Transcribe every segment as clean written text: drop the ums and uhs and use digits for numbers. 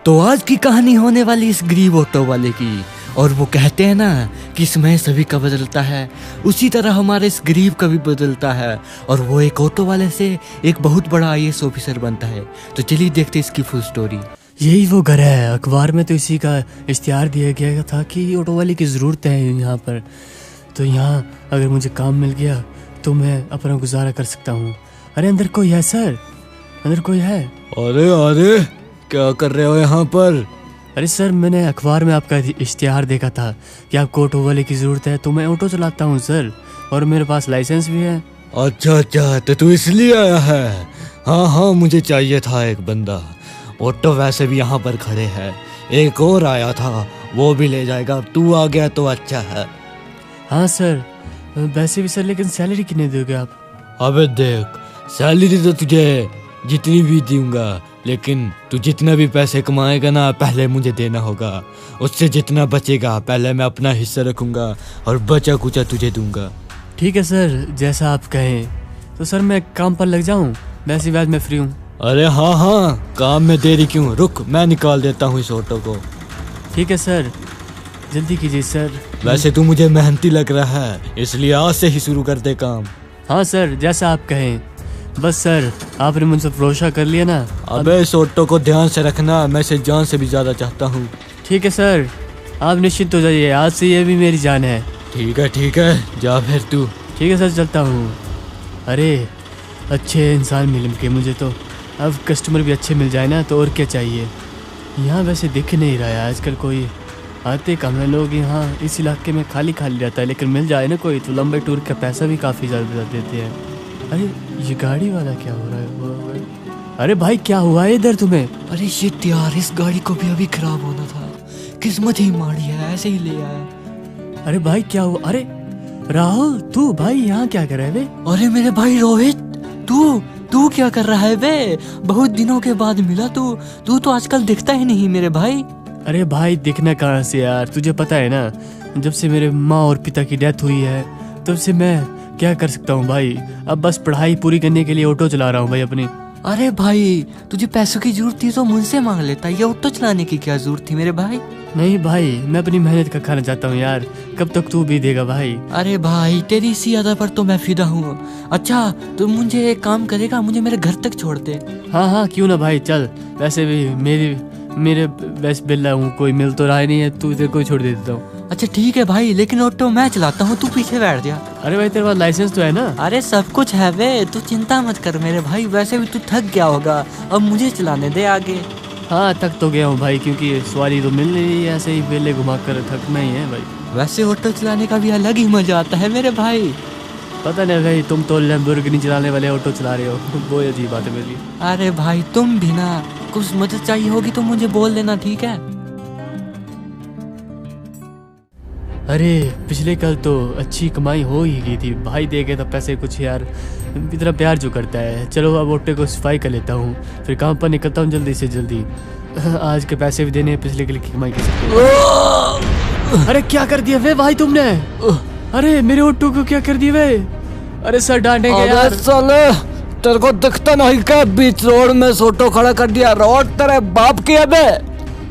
तो आज की कहानी होने वाली इस गरीब ऑटो वाले की। और वो कहते हैं ना कि समय सभी का बदलता है, उसी तरह हमारे इस गरीब का भी बदलता है और वो एक ऑटो वाले से एक बहुत बड़ा आईएएस ऑफिसर बनता है। तो चलिए देखते इसकी फुल स्टोरी। यही वो घर है। अखबार में तो इसी का इश्तिहार दिया गया था कि ऑटो वाले की ज़रूरत है यहाँ पर, तो यहाँ अगर मुझे काम मिल गया तो मैं अपना गुजारा कर सकता हूँ। अरे अंदर कोई है सर, अंदर कोई है? अरे अरे क्या कर रहे हो यहाँ पर? अरे सर, मैंने अखबार में आपका इश्तिहार देखा था कि आपको ऑटो वाले की ज़रूरत है, तो मैं ऑटो चलाता हूँ सर, और मेरे पास लाइसेंस भी है। अच्छा अच्छा, तो तू इसलिए आया है? हाँ हाँ, मुझे चाहिए था एक बंदा। ऑटो वैसे भी यहाँ पर खड़े हैं, एक और आया था, वो भी ले जाएगा। तू आ गया तो अच्छा है। हाँ सर, वैसे भी सर, लेकिन सैलरी कितने दोगे आप? अबे देख, सैलरी तो तुझे जितनी भी दूंगा, लेकिन तू जितना भी पैसे कमाएगा ना, पहले मुझे देना होगा। उससे जितना बचेगा पहले मैं अपना हिस्सा रखूंगा और बचा कुचा तुझे दूंगा। ठीक है सर, जैसा आप कहें। तो सर मैं काम पर लग जाऊं? वैसे बाद मैं फ्री हूँ। अरे हाँ हाँ, काम में देरी क्यों, रुक मैं निकाल देता हूँ इस ऑटो को। ठीक है सर, जल्दी कीजिए सर। वैसे तू मुझे मेहनती लग रहा है, इसलिए आज से ही शुरू कर दे काम। हाँ सर, जैसा आप कहें। बस सर, आपने मुझसे भरोसा कर लिया ना। अबे इस ऑटो को ध्यान से रखना, मैं इसे जान से भी ज्यादा चाहता हूँ। ठीक है सर, आप निश्चिंत हो जाइए, आज से ये भी मेरी जान है। ठीक है, जा फिर तू। ठीक है सर, चलता हूँ। अरे अच्छे इंसान मिल के मुझे तो, अब कस्टमर भी अच्छे मिल जाए ना, तो और क्या चाहिए। यहाँ वैसे दिख नहीं रहा है आजकल कोई, आते कम है लोग यहाँ। इस इलाके में खाली खाली रहता है, लेकिन मिल जाए ना कोई तो लंबे टूर का पैसा भी काफ़ी ज़्यादा देते हैं। अरे ये गाड़ी वाला क्या हो रहा है? अरे भाई क्या हुआ है इधर तुम्हें? अरे शिट यार, इस गाड़ी को भी अभी खराब होना था, किस्मत ही माड़ी है, ऐसे ही ले आया। अरे भाई क्या हुआ? अरे राहुल, तू भाई यहाँ क्या कर रहा है बे? अरे मेरे भाई रोहित, तू क्या कर रहा है बे? बहुत दिनों के बाद मिला तू तो आजकल दिखता ही नहीं मेरे भाई। अरे भाई दिखना कहाँ से यार, तुझे पता है ना, जब से मेरे माँ और पिता की डेथ हुई है तब से मैं क्या कर सकता हूँ भाई। अब बस पढ़ाई पूरी करने के लिए ऑटो चला रहा हूँ भाई अपनी। अरे भाई, तुझे पैसों की जरूरत थी तो मुझसे मांग लेता, ये ऑटो चलाने की क्या जरूरत थी मेरे भाई? नहीं भाई, मैं अपनी मेहनत का खाना चाहता हूँ यार, कब तक तू भी देगा भाई? अरे भाई, तेरी इसी अदा पर तो मैं फिदा हूँ। अच्छा तो मुझे एक काम करेगा, मुझे मेरे घर तक छोड़ दे। हाँ हाँ क्यों ना भाई, चल। वैसे भी मेरे वैसे बिल्ला हूँ, कोई मिल तो रहा ही नहीं है, तू इधर कोई छोड़ दे देता हूँ। अच्छा ठीक है भाई, लेकिन ऑटो मैं चलाता हूँ, तू पीछे बैठ जा। अरे भाई तेरे पास लाइसेंस तो है ना? अरे सब कुछ है वे, तू चिंता मत कर मेरे भाई। वैसे भी तू थक गया होगा, अब मुझे चलाने दे आगे। हाँ थक तो गया हूँ भाई, क्योंकि सवारी तो मिल नहीं रही है, ऐसे ही बेले घुमा कर थकना ही है भाई। वैसे ऑटो चलाने का भी अलग ही मजा आता है मेरे भाई। पता नहीं भाई, तुम तो लैम्बोर्गिनी चलाने वाले ऑटो चला रहे हो, वो अजीब बात है मेरे लिए। अरे भाई तुम भी ना, कुछ मदद चाहिए होगी तो मुझे बोल देना, ठीक है? अरे पिछले कल तो अच्छी कमाई हो ही गई थी भाई, दे गए तो पैसे कुछ यार, इतना प्यार जो करता है। चलो अब ऑटो को सफाई कर लेता हूँ, फिर काम पर निकलता हूँ जल्दी से जल्दी। आज के पैसे भी देने हैं, पिछले कल की कमाई कर सकते। अरे क्या कर दिया वे भाई तुमने? अरे मेरे ऑटो को क्या कर दिया वे? अरे सर डांटेंगे यार। साले तेरे को दिखता नहीं क्या, बीच रोड में ऑटो खड़ा कर दिया? रोड तेरे बाप की है बे?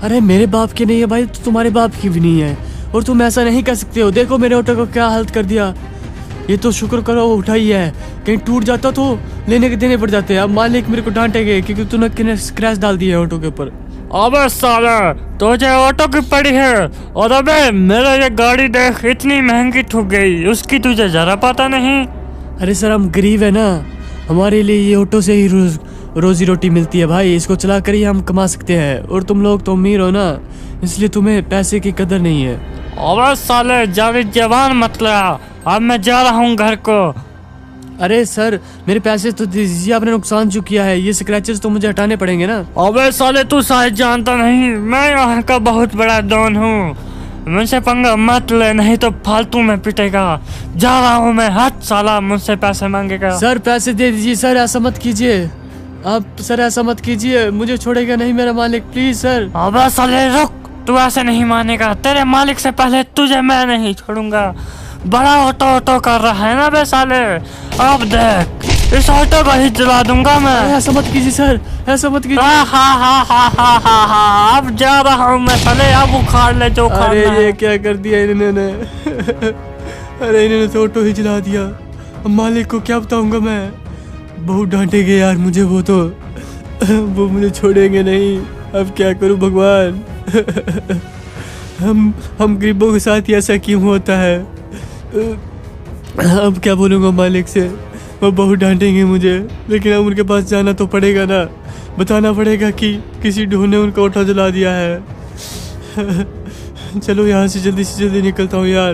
अरे मेरे बाप की नहीं है भाई, तो तुम्हारे बाप की भी नहीं है, और तुम ऐसा नहीं कर सकते हो। देखो मेरे ऑटो को क्या हालत कर दिया। ये तो शुक्र करो उठाई है, कहीं टूट जाता तो लेने के देने पड़ जाते हैं। अब मालिक मेरे को डांटेंगे क्योंकि तूने स्क्रैच डाल दिया है ऑटो के ऊपर। अबे साला, तुझे ऑटो की पड़ी है, और अबे मेरा ये गाड़ी देख, इतनी महंगी ठुक गई, उसकी तुझे जरा पता नहीं। अरे सर हम गरीब है ना, हमारे लिए ये ऑटो से ही रोजी रोटी मिलती है भाई, इसको चला कर ही हम कमा सकते हैं, और तुम लोग तो अमीर हो ना, इसलिए तुम्हें पैसे की कदर नहीं है। अबे साले जाविद जवान मत लगा, अब मैं जा रहा हूँ घर को। अरे सर मेरे पैसे तो दीजिए, आपने नुकसान जो किया है, ये स्क्रैचेस तो मुझे हटाने पड़ेंगे ना। अबे साले तू शायद जानता नहीं, मैं यहाँ का बहुत बड़ा डॉन हूँ, मुझसे पंगा मत ले, नहीं तो फालतू में पिटेगा। जा रहा हूँ मैं, हट साला, मुझसे पैसे मांगेगा। सर पैसे दे दीजिए सर, ऐसा मत कीजिए आप सर, ऐसा मत कीजिए, मुझे छोड़ेगा नहीं मेरा मालिक, प्लीज सर। अबे साले रुक, तू ऐसे नहीं मानेगा, तेरे मालिक से पहले तुझे मैं नहीं छोड़ूंगा। बड़ा ऑटो कर रहा है ना बे साले, अब देख। इस ऑटो को ही जला दूंगा मैं। ऐसा मत कीजिए सर, ऐसा मत कीजिए। अब जा रहा हूँ मैं साले, अब उखाड़ ले जो उखाड़ना अरे है। ये क्या कर दिया इन्होंने। अरे इन्होंने तो ऑटो ही जला दिया। अब मालिक को क्या बताऊंगा मैं, बहुत डांटेंगे यार मुझे वो तो। वो मुझे छोड़ेंगे नहीं। अब क्या करूं भगवान। हम गरीबों के साथ ही ऐसा क्यों होता है। अब क्या बोलूँगा मालिक से, वो बहुत डांटेंगे मुझे। लेकिन अब उनके पास जाना तो पड़ेगा ना, बताना पड़ेगा कि किसी ढूंढ ने उनका ऑटो जला दिया है। चलो यहाँ से जल्दी निकलता हूँ यार,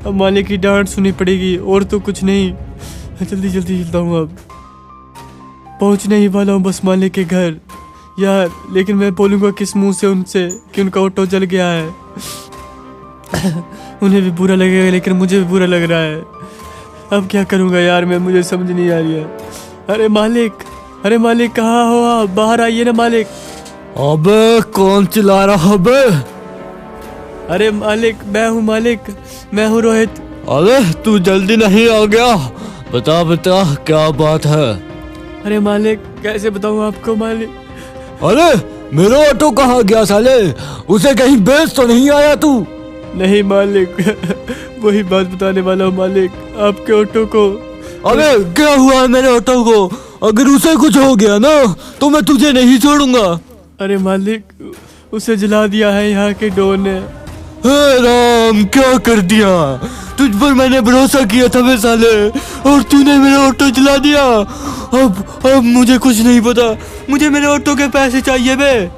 अब मालिक की डांट सुननी पड़ेगी और तो कुछ नहीं। जल्दी चलता हूँ, अब पहुँचने ही वाला हूँ बस मालिक के घर यार। लेकिन मैं बोलूँगा किस मुंह से उनसे कि उनका ऑटो जल गया है। उन्हें भी बुरा लगेगा लेकिन मुझे भी बुरा लग रहा है। अब क्या करूँगा यार मैं, मुझे समझ नहीं आ रही है। अरे मालिक कहाँ हो आप, बाहर आइए ना मालिक। अबे कौन चिल्ला रहा है बे? अरे मालिक मैं हूँ मालिक, मैं हूँ रोहित। अरे तू जल्दी नहीं आ गया, बता क्या बात है? अरे मालिक कैसे बताऊँ आपको मालिक। अरे मेरा ऑटो कहाँ गया साले, उसे कहीं बेच तो नहीं आया तू? नहीं मालिक, वही बात बताने वाला हूँ मालिक, आपके ऑटो को। अबे क्या हुआ है मेरे ऑटो को? अगर उसे कुछ हो गया ना तो मैं तुझे नहीं छोड़ूंगा। अरे मालिक उसे जला दिया है यहाँ के डॉन ने। हे राम, क्या कर दिया? तुझ पर मैंने भरोसा किया था बे साले, और तूने मेरा ऑटो जला दिया। अब मुझे कुछ नहीं पता, मुझे मेरे ऑटो के पैसे चाहिए बे।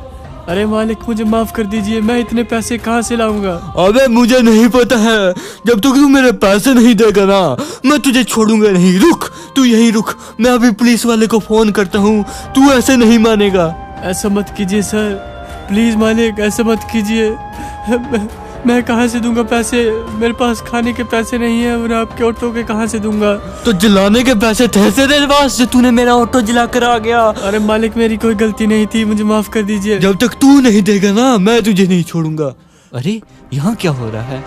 अरे मालिक मुझे माफ कर दीजिए, मैं इतने पैसे कहाँ से लाऊंगा। अबे मुझे नहीं पता है, जब तक तू मेरे पैसे नहीं देगा ना मैं तुझे छोड़ूंगा नहीं। रुक, तू यहीं रुक, मैं अभी पुलिस वाले को फोन करता हूँ, तू ऐसे नहीं मानेगा। ऐसा मत कीजिए सर, प्लीज मालिक ऐसा मत कीजिए। मैं कहाँ से दूंगा पैसे, मेरे पास खाने के पैसे नहीं है और आपके ऑटो के कहाँ से दूंगा। तो जलाने के पैसे थे तेरे पास जो तूने मेरा ऑटो जला कर आ गया। अरे मालिक मेरी कोई गलती नहीं थी, मुझे माफ कर दीजिए। जब तक तू नहीं देगा ना मैं तुझे नहीं छोड़ूंगा। अरे यहाँ क्या हो रहा है?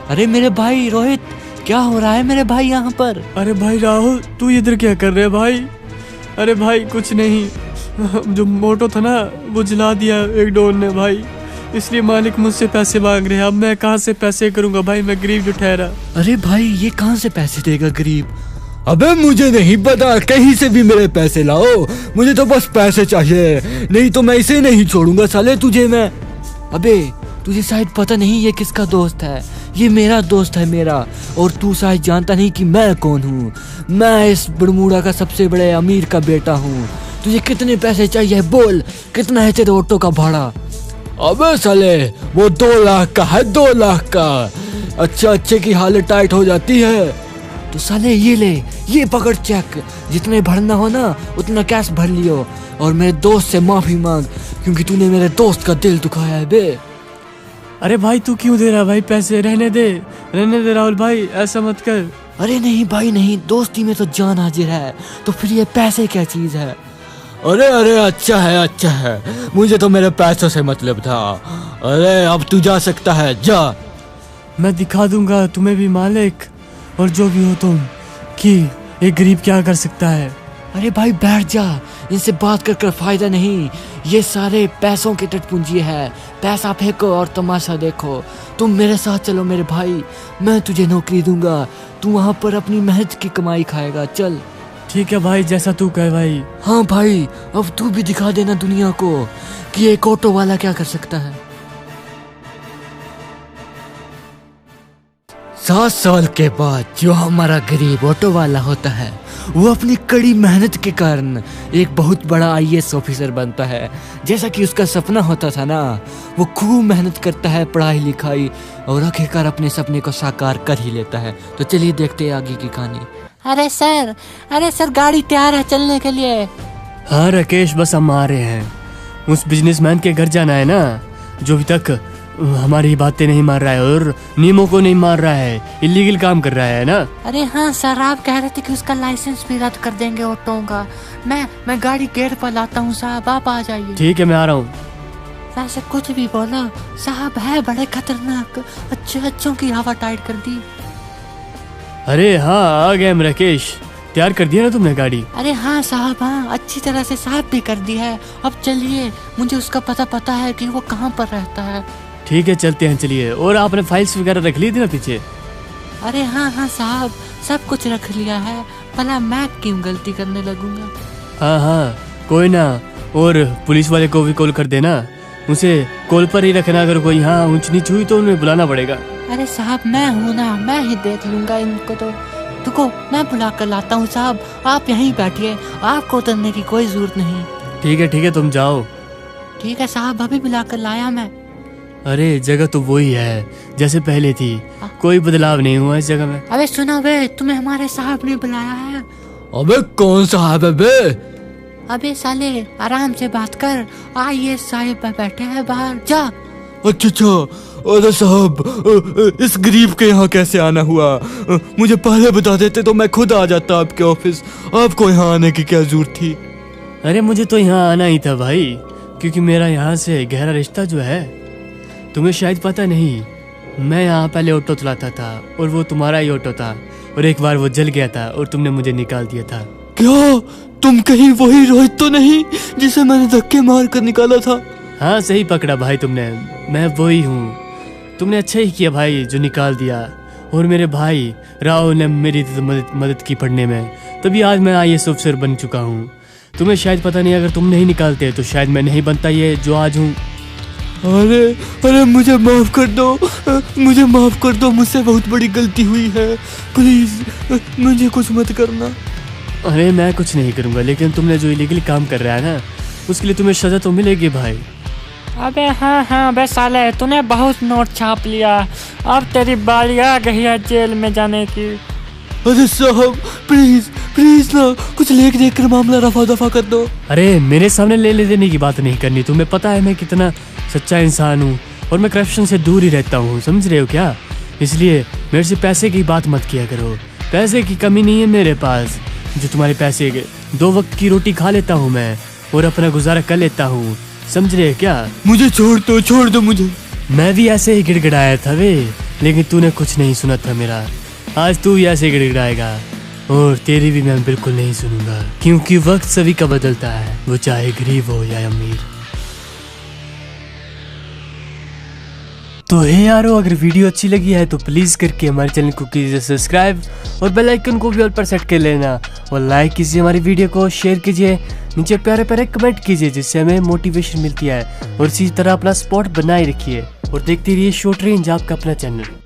अरे मेरे भाई रोहित, क्या हो रहा है मेरे भाई यहाँ पर? अरे भाई राहुल तू इधर क्या कर रहे है भाई? अरे भाई कुछ नहीं, जो मोटो था ना वो जला दिया एक डॉन ने भाई, इसलिए मालिक मुझसे पैसे मांग रहे हैं। अब मैं कहाँ से पैसे करूँगा भाई, मैं गरीब जो ठहरा। अरे भाई ये कहाँ से पैसे देगा गरीब? अबे मुझे नहीं पता, कहीं से भी मेरे पैसे लाओ, मुझे तो बस पैसे चाहिए, नहीं तो मैं इसे नहीं छोड़ूंगा साले तुझे मैं। अबे तुझे शायद पता नहीं ये किसका दोस्त है, ये मेरा दोस्त है मेरा, और तू शायद जानता नहीं कि मैं कौन हूँ। मैं इस बरमूडा का सबसे बड़े अमीर का बेटा हूँ। तुझे कितने पैसे चाहिए बोल, कितना है तेरे ऑटो का भाड़ा? अबे साले वो 2 लाख का है, 2 लाख का। अच्छे की हालत टाइट हो जाती है तो साले ये ले, ये पकड़ चेक, जितने भरना हो ना उतना कैश भर लियो, और मेरे दोस्त से माफी मांग क्योंकि तूने मेरे दोस्त का दिल दुखाया है बे। अरे भाई तू क्यों दे रहा भाई पैसे, रहने दे राहुल भाई, ऐसा मत कर। अरे नहीं भाई नहीं, दोस्ती में तो जान हाजिर है, तो फिर ये पैसे क्या चीज है? अरे अच्छा है, मुझे तो मेरे पैसों से मतलब था। अरे अब तू जा सकता है, जा। मैं दिखा दूंगा तुम्हें भी मालिक, और जो भी हो तुम, कि एक गरीब क्या कर सकता है। अरे भाई बैठ जा, इनसे बात कर फायदा नहीं, ये सारे पैसों की टटपुंजी है। पैसा फेंको और तमाशा देखो। तुम मेरे साथ चलो मेरे भाई, मैं तुझे नौकरी दूंगा, तू वहाँ पर अपनी मेहनत की कमाई खाएगा। चल ठीक है भाई, जैसा तू कहे भाई। हाँ भाई, अब तू भी दिखा देना दुनिया को कि एक ऑटो वाला क्या कर सकता है। 7 साल के बाद जो हमारा गरीब ऑटो वाला होता है वो अपनी कड़ी मेहनत के कारण एक बहुत बड़ा IAS ऑफिसर बनता है। जैसा कि उसका सपना होता था ना, वो खूब मेहनत करता है, पढ़ाई लिखाई, और आखिरकार अपने सपने को साकार कर ही लेता है। तो चलिए देखते हैं आगे की कहानी। अरे सर गाड़ी तैयार है चलने के लिए। हाँ राकेश, बस हम आ रहे हैं। उस बिजनेसमैन के घर जाना है ना, जो अभी तक हमारी बातें नहीं मान रहा है और नियमों को नहीं मान रहा है, इलीगल काम कर रहा है ना। अरे हाँ सर, आप कह रहे थे कि उसका लाइसेंस भी रद्द कर देंगे ऑटो का। मैं गाड़ी गेट पर लाता हूँ साहब, आप आ जाइए। ठीक है मैं आ रहा हूँ। वैसे कुछ भी बोलो साहब, है बड़े खतरनाक, अच्छों की हवा टाइट कर दी। अरे हाँ आ गए हम राकेश, तैयार कर दिया ना तुमने गाड़ी? अरे हाँ साहब, हाँ अच्छी तरह से साफ भी कर दी है। अब चलिए, मुझे उसका पता है कि वो कहाँ पर रहता है। ठीक है चलते हैं, चलिए। और आपने फाइल्स वगैरह रख ली थी ना पीछे? अरे हाँ साहब, सब कुछ रख लिया है। भला मैं क्यों गलती करने लगूंगा। हाँ कोई ना। और पुलिस वाले को भी कॉल कर देना, उसे कॉल पर ही रखना। अगर कोई यहाँ ऊंच नीच हुई तो उन्हें बुलाना पड़ेगा। अरे साहब मैं हूँ ना, मैं ही देख लूंगा इनको। तो रुको, मैं बुला कर लाता हूँ साहब, आप यहीं बैठिए, आपको उतरने की कोई जरूरत नहीं। ठीक है तुम जाओ। ठीक है साहब, अभी बुला कर लाया मैं। अरे जगह तो वही है जैसे पहले थी, कोई बदलाव नहीं हुआ इस जगह में। अबे सुनो बे, तुम्हें हमारे साहब ने बुलाया है। अबे कौन साहब है बे? अबे साले आराम से बात कर, आइए साहब बैठे हैं बाहर, जा। अच्छा, अरे साहब इस गरीब के यहाँ कैसे आना हुआ? मुझे पहले बता देते तो मैं खुद आ जाता आपके ऑफिस। आपको यहाँ आने की क्या जरूरत थी? अरे मुझे तो यहाँ आना ही था भाई, क्योंकि मेरा यहाँ से गहरा रिश्ता जो है, तुम्हें शायद पता नहीं, मैं यहाँ पहले ऑटो चलाता था और वो तुम्हारा ही ऑटो था, और एक बार वो जल गया था और तुमने मुझे निकाल दिया था। क्या तुम कहीं वही रोहित तो नहीं जिसे मैंने धक्के मार कर निकाला था? हाँ सही पकड़ा भाई तुमने, मैं वही हूँ। तुमने अच्छा ही किया भाई जो निकाल दिया। और मेरे भाई राहुल ने मेरी मदद की पढ़ने में, तभी आज मैं IAS ऑफिसर बन चुका हूँ। तुम्हें शायद पता नहीं, अगर तुम नहीं निकालते तो शायद मैं नहीं बनता ये जो आज हूँ। अरे मुझे माफ कर दो, मुझे माफ कर दो, मुझसे बहुत बड़ी गलती हुई है। प्लीज मुझे कुछ मत करना। अरे मैं कुछ नहीं करूँगा, लेकिन तुमने जो इलीगली काम कर रहा है ना, उसके लिए तुम्हें सजा तो मिलेगी भाई। अबे हाँ बे साले, तूने बहुत नोट छाप लिया, अब तेरी बारी आ गई है जेल में जाने की। अरे साहब प्लीज ना, कुछ लेख देख कर मामला रफा दफा कर दो। अरे मेरे सामने ले देने की बात नहीं करनी। तुम्हें पता है मैं कितना सच्चा इंसान हूँ और मैं करप्शन से दूर ही रहता हूँ, समझ रहे हो क्या? इसलिए मेरे से पैसे की बात मत किया करो। पैसे की कमी नहीं है मेरे पास, जो तुम्हारे पैसे 2 वक्त की रोटी खा लेता हूँ मैं और अपना गुजारा कर लेता हूँ, समझ रहे हो क्या? मुझे छोड़ दो मुझे। मैं भी ऐसे ही गिड़गिड़ाया था वे, लेकिन तूने कुछ नहीं सुना था मेरा। आज तू ही ऐसे गिड़गिड़ाएगा और तेरी भी मैं बिल्कुल नहीं सुनूंगा, क्योंकि वक्त सभी का बदलता है, वो चाहे गरीब हो या अमीर। तो हे यारो, अगर वीडियो अच्छी लगी है तो प्लीज करके हमारे चैनल को कीजिए सब्सक्राइब और बेल आइकन को भी ऑल पर सेट कर लेना, और लाइक कीजिए हमारी वीडियो को, शेयर कीजिए, नीचे प्यारे प्यारे कमेंट कीजिए जिससे हमें मोटिवेशन मिलती है, और इसी तरह अपना स्पॉट बनाए रखिए और देखते रहिए शॉर्ट रेंज, आपका अपना चैनल।